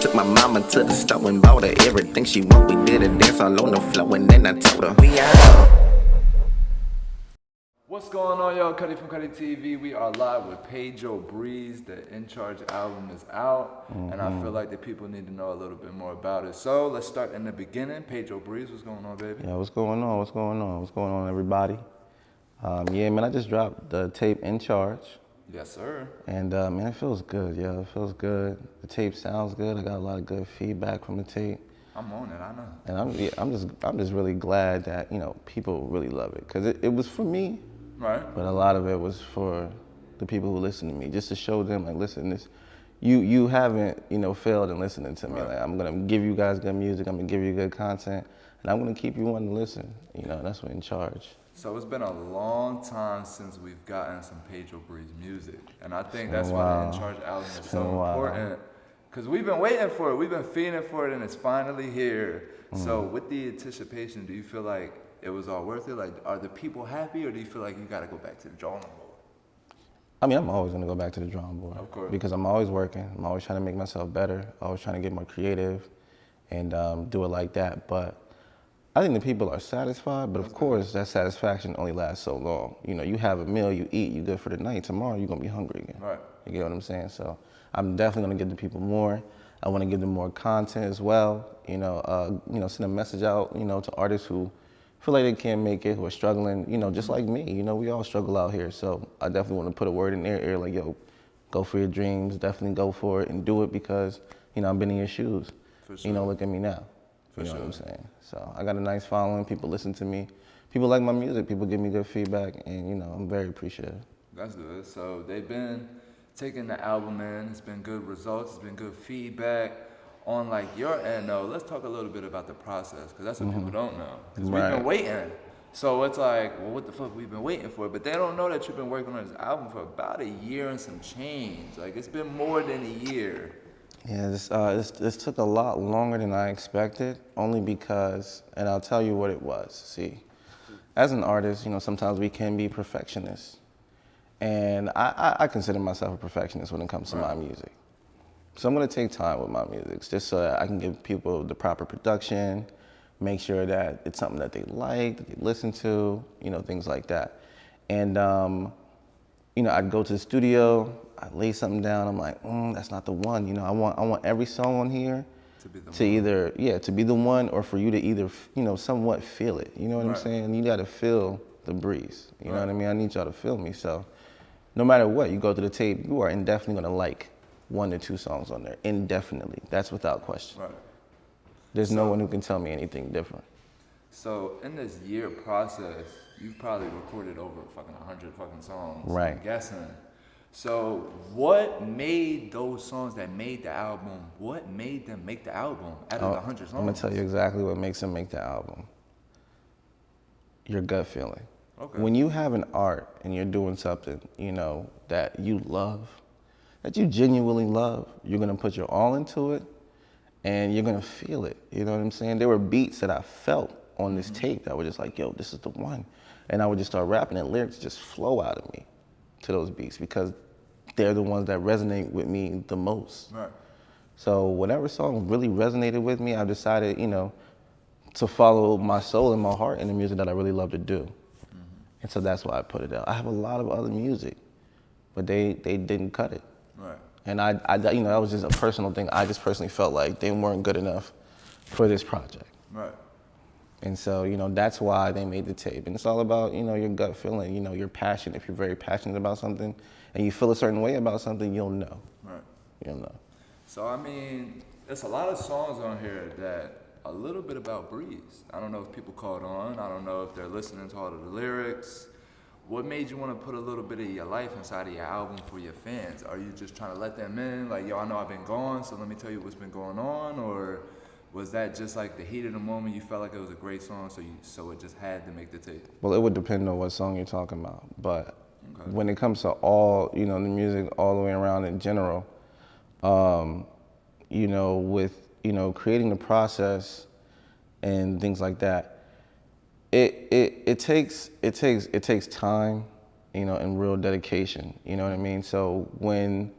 Took my mama to the store and bought her everything she want. We did a dance all on the floor and then I told her we out. What's going on, y'all? Cutty From Cutty TV. We are live with Pedro Breeze. The In Charge album is out, and I feel like the people need to know a little bit more about it. So let's start in the beginning. Pedro Breeze, what's going on, baby? Yeah, what's going on? What's going on? What's going on, everybody? Yeah, man, I just dropped the tape In Charge. Yes, sir. And man, it feels good, yeah, it feels good. The tape sounds good. I got a lot of good feedback from the tape. I'm on it, I know. And I'm just really glad that, people really love it. Cause it was for me, right? But a lot of it was for the people who listen to me, just to show them, like, listen, you haven't, failed in listening to me. Right. Like, I'm gonna give you guys good music, I'm gonna give you good content, and I'm gonna keep you wanting to listen. That's what In Charge. So it's been a long time since we've gotten some Pedro Breeze music, and I think that's why the In Charge album is so important, because we've been waiting for it, we've been feeding for it, and it's finally here. So with the anticipation, do you feel like it was all worth it? Like, are the people happy, or do you feel like you gotta go back to the drawing board? I mean, I'm always gonna go back to the drawing board. Of course. Because I'm always working, I'm always trying to make myself better, always trying to get more creative and do it like that. But I think the people are satisfied, but of course that satisfaction only lasts so long. You have a meal, you eat, you good for the night. Tomorrow you're gonna be hungry again. Right. You get what I'm saying? So I'm definitely gonna give the people more. I wanna give them more content as well. Send a message out, to artists who feel like they can't make it, who are struggling, just like me. We all struggle out here. So I definitely want to put a word in their ear, like, yo, go for your dreams, definitely go for it and do it, because, I've been in your shoes. For sure. Look at me now. For sure. What I'm saying? So I got a nice following, people listen to me, people like my music, people give me good feedback, and, I'm very appreciative. That's good. So they've been taking the album in, it's been good results, it's been good feedback. On like your end though, let's talk a little bit about the process, because that's what people don't know. Because we've been waiting. So it's like, well, what the fuck we've been waiting for? But they don't know that you've been working on this album for about a year and some change. Like, it's been more than a year. Yeah, this took a lot longer than I expected, only because, and I'll tell you what it was. See, as an artist, sometimes we can be perfectionists. And I consider myself a perfectionist when it comes to my music. So I'm gonna take time with my music, just so that I can give people the proper production, make sure that it's something that they like, that they listen to, things like that. And I'd go to the studio, I'd lay something down, I'm like, that's not the one. I want every song on here to be the one, or for you to either, somewhat feel it. You know what I'm saying? You gotta feel the breeze. You know what I mean? I need y'all to feel me. So no matter what, you go to the tape, you are indefinitely gonna like 1 to 2 songs on there, indefinitely. That's without question. Right. There's no one who can tell me anything different. So in this year process, you've probably recorded over 100 songs. Right. I'm guessing. So what made those songs that made the album, what made them make the album out of 100 songs? I'm gonna tell you exactly what makes them make the album. Your gut feeling. Okay. When you have an art and you're doing something, that you love, that you genuinely love, you're gonna put your all into it, and you're gonna feel it. You know what I'm saying? There were beats that I felt on this tape that were just like, yo, this is the one. And I would just start rapping, and lyrics just flow out of me to those beats, because they're the ones that resonate with me the most. Right. So whatever song really resonated with me, I've decided, to follow my soul and my heart in the music that I really love to do. And so that's why I put it out. I have a lot of other music, but they didn't cut it. Right. And I that was just a personal thing. I just personally felt like they weren't good enough for this project. Right. And so, that's why they made the tape. And it's all about, your gut feeling, your passion. If you're very passionate about something and you feel a certain way about something, you'll know. Right. You'll know. So, I mean, there's a lot of songs on here that a little bit about Breeze. I don't know if people caught on. I don't know if they're listening to all of the lyrics. What made you want to put a little bit of your life inside of your album for your fans? Are you just trying to let them in? Like, yo, I know I've been gone, so let me tell you what's been going on? Or was that just like the heat of the moment? You felt like it was a great song, so it just had to make the tape? Well, it would depend on what song you're talking about. But when it comes to all, the music all the way around in general, with, creating the process and things like that, it takes time, and real dedication. You know what I mean? So when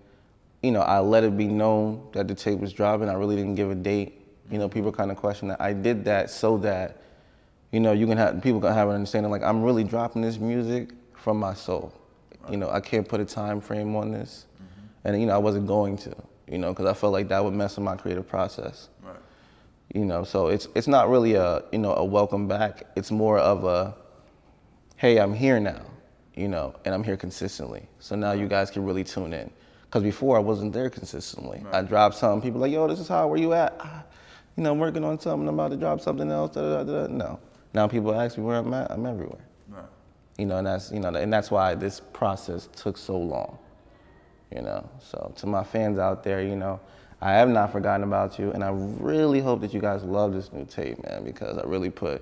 I let it be known that the tape was dropping. I really didn't give a date. People kind of question that. I did that so that, people can have an understanding, like, I'm really dropping this music from my soul. Right. I can't put a time frame on this. And, I wasn't going to, because I felt like that would mess with my creative process. Right. So it's not really a welcome back. It's more of a, hey, I'm here now, and I'm here consistently. So now you guys can really tune in. Because before I wasn't there consistently. Right. I dropped something, people like, yo, this is how, where you at? I'm working on something, I'm about to drop something else, No. Now people ask me where I'm at, I'm everywhere. Right. And that's why this process took so long. So to my fans out there, I have not forgotten about you, and I really hope that you guys love this new tape, man, because I really put,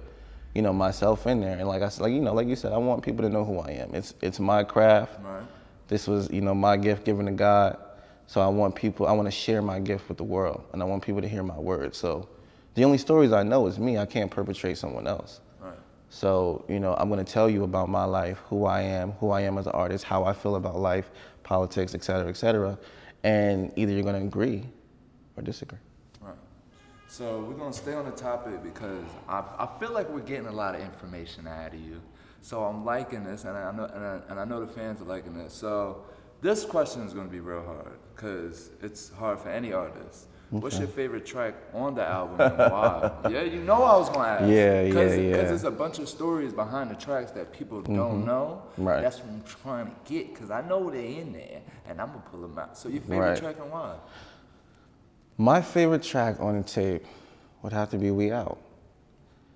myself in there. And like you said, I want people to know who I am. It's my craft. Right. This was, my gift given to God. So I want to share my gift with the world, and I want people to hear my words. So the only stories I know is me. I can't perpetrate someone else. Right. So, I'm going to tell you about my life, who I am as an artist, how I feel about life, politics, et cetera, and either you're going to agree or disagree. Right. So we're going to stay on the topic because I feel like we're getting a lot of information out of you. So I'm liking this, and I know the fans are liking this. So this question is going to be real hard because it's hard for any artist. Okay. What's your favorite track on the album and why? Yeah, I was going to ask. Yeah. Because there's a bunch of stories behind the tracks that people don't know. Right. That's what I'm trying to get because I know they're in there, and I'm going to pull them out. So your favorite track and why? My favorite track on the tape would have to be We Out.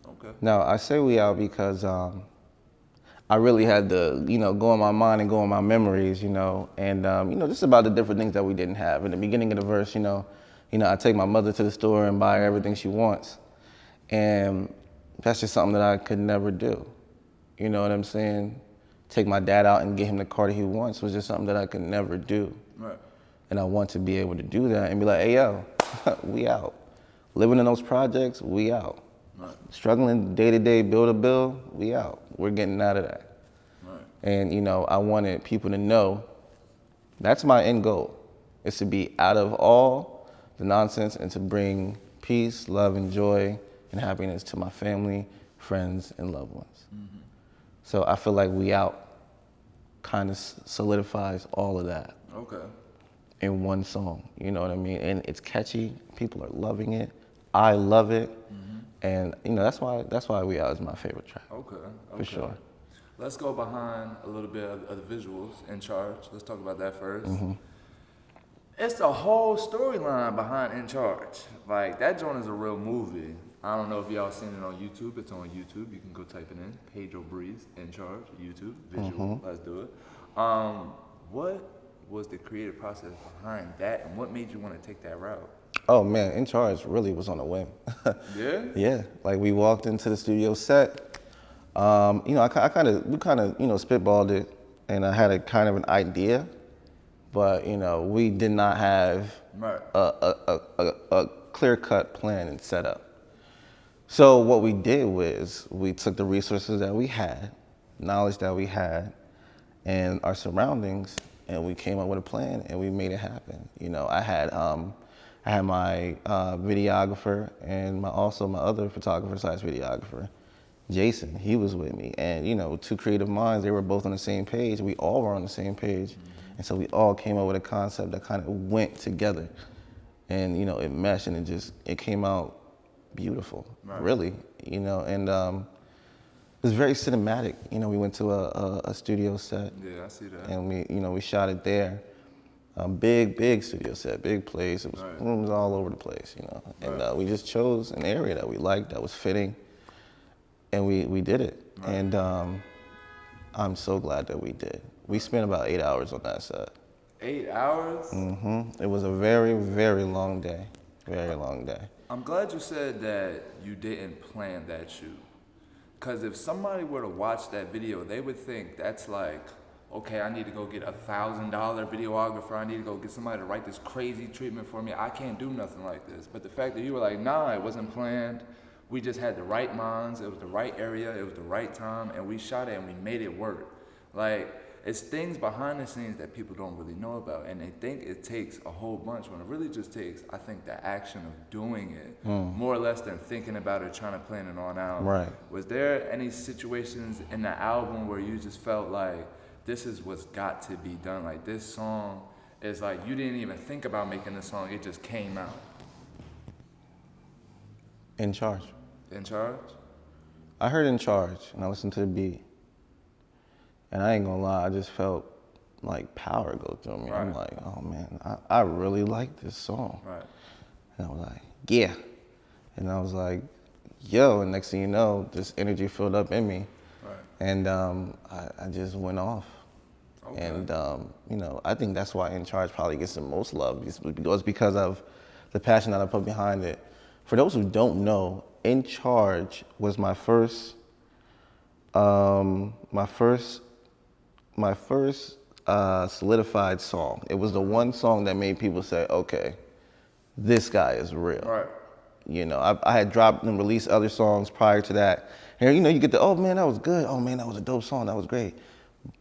Okay. Now, I say We Out because I really had to, go in my mind and go in my memories, and, just about the different things that we didn't have. In the beginning of the verse, I take my mother to the store and buy her everything she wants. And that's just something that I could never do. You know what I'm saying? Take my dad out and get him the car that he wants was just something that I could never do. Right. And I want to be able to do that and be like, hey, yo, we out. Living in those projects, we out. Right. Struggling day-to-day, bill to bill, we out. We're getting out of that. Right. And, I wanted people to know that's my end goal, is to be out of all the nonsense and to bring peace, love, and joy and happiness to my family, friends, and loved ones. Mm-hmm. So I feel like We Out kind of solidifies all of that. Okay. In one song, you know what I mean? And it's catchy, people are loving it, I love it. Mm-hmm. And that's why We Out is my favorite track. Okay. For sure. Let's go behind a little bit of the visuals. In Charge. Let's talk about that first. Mm-hmm. It's a whole storyline behind In Charge. Like that joint is a real movie. I don't know if y'all seen it on YouTube. It's on YouTube. You can go type it in. Pedro Breeze, In Charge, YouTube, visual. Mm-hmm. Let's do it. What was the creative process behind that, and what made you want to take that route? Oh man, In Charge really was on a whim. Yeah? Yeah, like we walked into the studio set. We kind of spitballed it, and I had a kind of an idea, but we did not have a clear-cut plan and setup. So what we did was we took the resources that we had, knowledge that we had, and our surroundings, and we came up with a plan and we made it happen. I had my videographer and my other photographer / videographer, Jason. He was with me, and two creative minds. They were both on the same page. We all were on the same page, and so we all came up with a concept that kind of went together, and it meshed, and it came out beautiful, right. Really, and it was very cinematic. We went to a studio set. Yeah, I see that. And we shot it there. Big studio set, big place. It was right. Rooms all over the place, And right. We just chose an area that we liked, that was fitting, and we did it. Right. And I'm so glad that we did. We spent about 8 hours on that set. 8 hours? Mm-hmm. It was a very, very long day. Very long day. I'm glad you said that you didn't plan that shoot. Because if somebody were to watch that video, they would think that's like, okay, I need to go get a $1,000 videographer. I need to go get somebody to write this crazy treatment for me. I can't do nothing like this. But the fact that you were like, nah, it wasn't planned. We just had the right minds. It was the right area. It was the right time. And we shot it and we made it work. Like, it's things behind the scenes that people don't really know about, and they think it takes a whole bunch when it really just takes, I think, the action of doing it, more or less than thinking about it, trying to plan it on out. Right. Was there any situations in the album where you just felt like this is what's got to be done? Like this song is like you didn't even think about making this song, it just came out. In Charge. In Charge? I heard In Charge and I listened to the beat. And I ain't gonna lie, I just felt like power go through me. Right. I'm like, oh man, I really like this song. Right. And I was like, yeah. And I was like, yo, and next thing you know, this energy filled up in me. Right. And I just went off. Okay. And you know, I think that's why In Charge probably gets the most love. It's because of the passion that I put behind it. For those who don't know, In Charge was my first solidified song. It was the one song that made people say, okay, this guy is real. Right. You know, I had dropped and released other songs prior to that. And you know, you get the, oh man, that was good. Oh man, that was a dope song. That was great.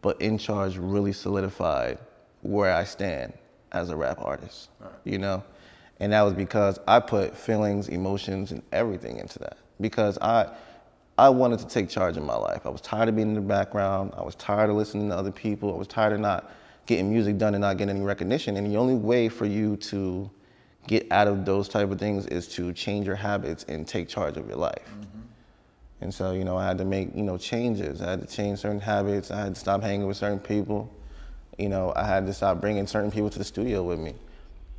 But In Charge really solidified where I stand as a rap artist, right. You know? And that was because I put feelings, emotions, and everything into that. Because I wanted to take charge of my life. I was tired of being in the background. I was tired of listening to other people. I was tired of not getting music done and not getting any recognition. And the only way for you to get out of those type of things is to change your habits and take charge of your life. Mm-hmm. And so, you know, I had to make, you know, changes. I had to change certain habits. I had to stop hanging with certain people. You know, I had to stop bringing certain people to the studio with me.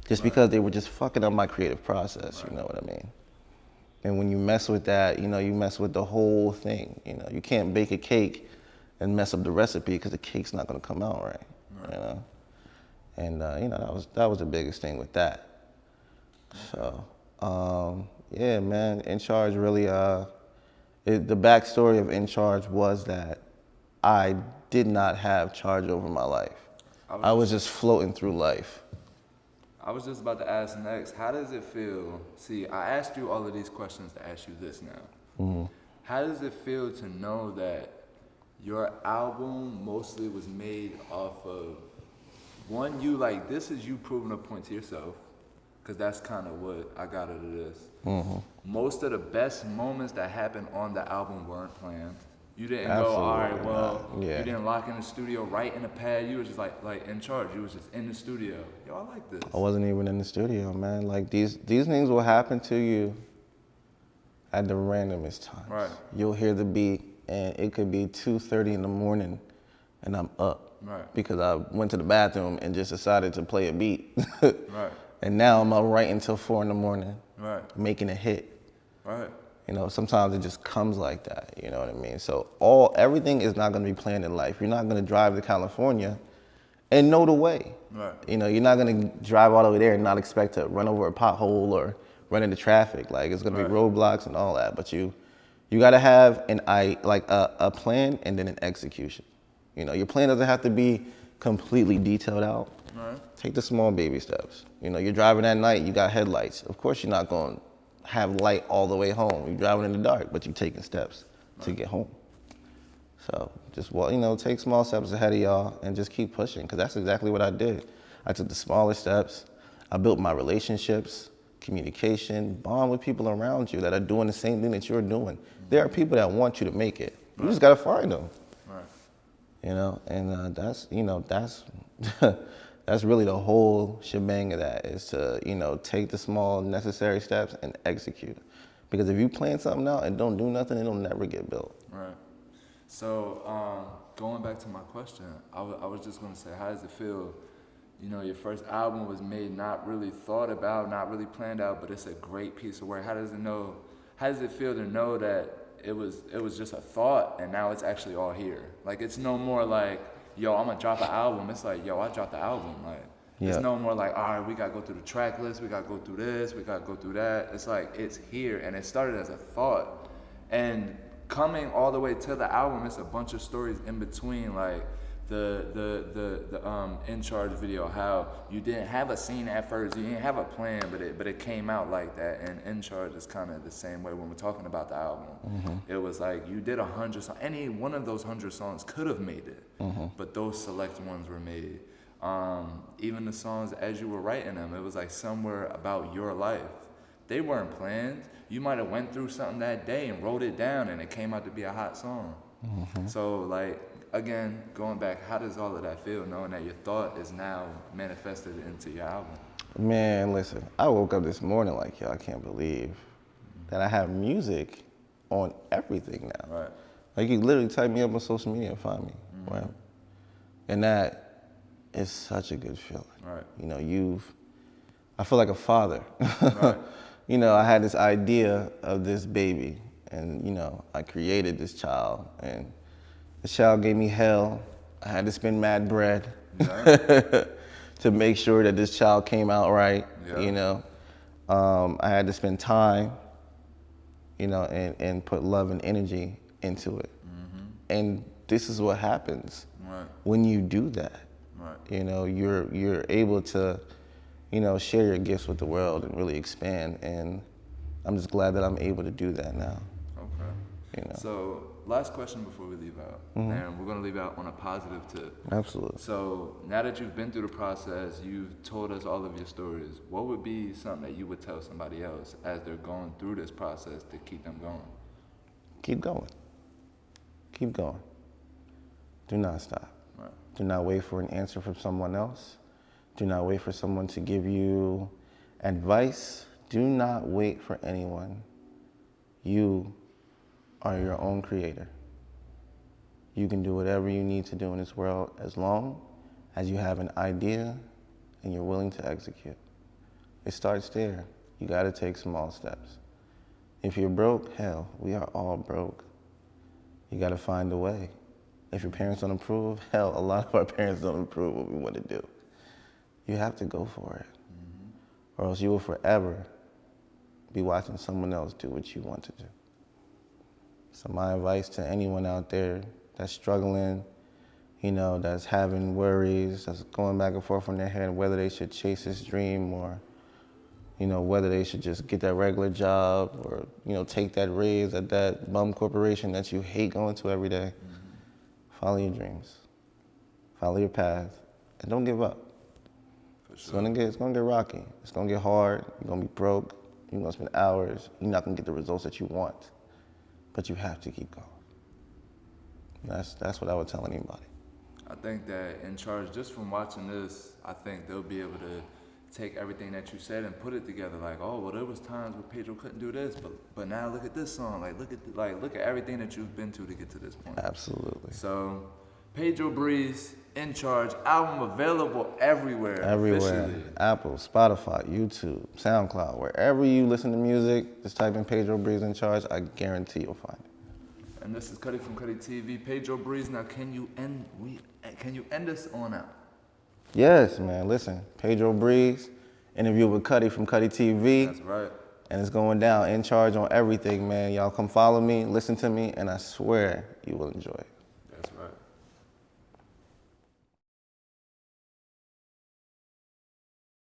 Just right. Because they were just fucking up my creative process, right. You know what I mean? And when you mess with that, you know, you mess with the whole thing. You know, you can't bake a cake and mess up the recipe because the cake's not gonna come out right. You know? And, you know, that was the biggest thing with that. So, yeah, man, In Charge really, the backstory of In Charge was that I did not have charge over my life. I was just floating through life. I was just about to ask next, how does it feel? See, I asked you all of these questions to ask you this now. Mm-hmm. How does it feel to know that your album mostly was made off of, one, you like, this is you proving a point to yourself, because that's kind of what I got out of this. Mm-hmm. Most of the best moments that happened on the album weren't planned. You didn't Absolutely go, all right, well, yeah. You didn't lock in the studio, right in the pad. You were just like In Charge. You was just in the studio. Yo, I like this. I wasn't even in the studio, man. Like these things will happen to you at the randomest times. Right. You'll hear the beat and it could be 2:30 in the morning and I'm up. Right. Because I went to the bathroom and just decided to play a beat. Right. And now I'm up right until 4 in the morning. Right. Making a hit. Right. You know, sometimes it just comes like that, you know what I mean? So everything is not gonna be planned in life. You're not gonna drive to California and know the way. Right. You know, you're not gonna drive all the way there and not expect to run over a pothole or run into traffic. Like it's gonna be roadblocks and all that, but you gotta have a plan and then an execution. You know, your plan doesn't have to be completely detailed out. Right. Take the small baby steps. You know, you're driving at night, you got headlights. Of course you're not gonna have light all the way home. You're driving in the dark, but you're taking steps to get home. So just, well, you know, take small steps ahead of y'all and just keep pushing, because that's exactly what I did. I took the smaller steps. I built my relationships, communication, bond with people around you that are doing the same thing that you're doing. There are people that want you to make it. You just gotta find them. Right. You know, and that's that's really the whole shebang of that, is to, you know, take the small necessary steps and execute. Because if you plan something out and don't do nothing, it'll never get built. Right. So going back to my question, I was just gonna say, how does it feel? You know, your first album was made, not really thought about, not really planned out, but it's a great piece of work. How does it feel to know that it was just a thought and now it's actually all here? Like, it's no more like, yo, I'm gonna drop an album. It's like, yo, I dropped the album. Like, It's no more like, all right, we gotta go through the track list, we gotta go through this, we gotta go through that. It's like, it's here, and it started as a thought. And coming all the way to the album, it's a bunch of stories in between, like, the In Charge video, how you didn't have a scene at first, you didn't have a plan, but it came out like that. And In Charge is kind of the same way when we're talking about the album. It was like you did 100 songs. Any one of those 100 songs could have made it, but those select ones were made. Even the songs as you were writing them, it was like somewhere about your life. They weren't planned. You might have went through something that day and wrote it down, and it came out to be a hot song. So like, again, going back, how does all of that feel, knowing that your thought is now manifested into your album? Man, listen, I woke up this morning like, yo, I can't believe that I have music on everything now. Right. Like, you literally type me up on social media and find me, right? And that is such a good feeling. Right. You know, I feel like a father. Right. You know, I had this idea of this baby, and, you know, I created this child, and the child gave me hell. I had to spend mad bread to make sure that this child came out right, you know. I had to spend time, you know, and put love and energy into it. And this is what happens when you do that. You know, you're able to, you know, share your gifts with the world and really expand. And I'm just glad that I'm able to do that now. Okay. You know. So, last question before we leave out, and we're gonna leave out on a positive tip. Absolutely. So, now that you've been through the process, you've told us all of your stories, what would be something that you would tell somebody else as they're going through this process to keep them going? Keep going. Keep going. Do not stop. Right. Do not wait for an answer from someone else. Do not wait for someone to give you advice. Do not wait for anyone. You are your own creator. You can do whatever you need to do in this world as long as you have an idea and you're willing to execute. It starts there. You gotta take small steps. If you're broke, hell, we are all broke. You gotta find a way. If your parents don't approve, hell, a lot of our parents don't approve what we want to do. You have to go for it. Or else you will forever be watching someone else do what you want to do. So my advice to anyone out there that's struggling, you know, that's having worries, that's going back and forth in their head, whether they should chase this dream or, you know, whether they should just get that regular job or, you know, take that raise at that bum corporation that you hate going to every day. Follow your dreams. Follow your path. And don't give up. It's gonna get rocky. It's gonna get hard. You're gonna be broke. You're gonna spend hours. You're not gonna get the results that you want. But you have to keep going. That's what I would tell anybody. I think that In Charge, just from watching this, I think they'll be able to take everything that you said and put it together. Like, oh, well, there was times where Pedro couldn't do this, but now look at this song. Like, look at everything that you've been to get to this point. Absolutely. So, Pedro Breeze, In Charge, album available everywhere. Everywhere. Officially. Apple, Spotify, YouTube, SoundCloud, wherever you listen to music, just type in Pedro Breeze In Charge. I guarantee you'll find it. And this is Cutty From Cutty TV. Pedro Breeze. Now, can you end us on out? Yes, man. Listen, Pedro Breeze, interview with Cutty from Cutty TV. That's right. And it's going down. In Charge on everything, man. Y'all come follow me, listen to me, and I swear you will enjoy it.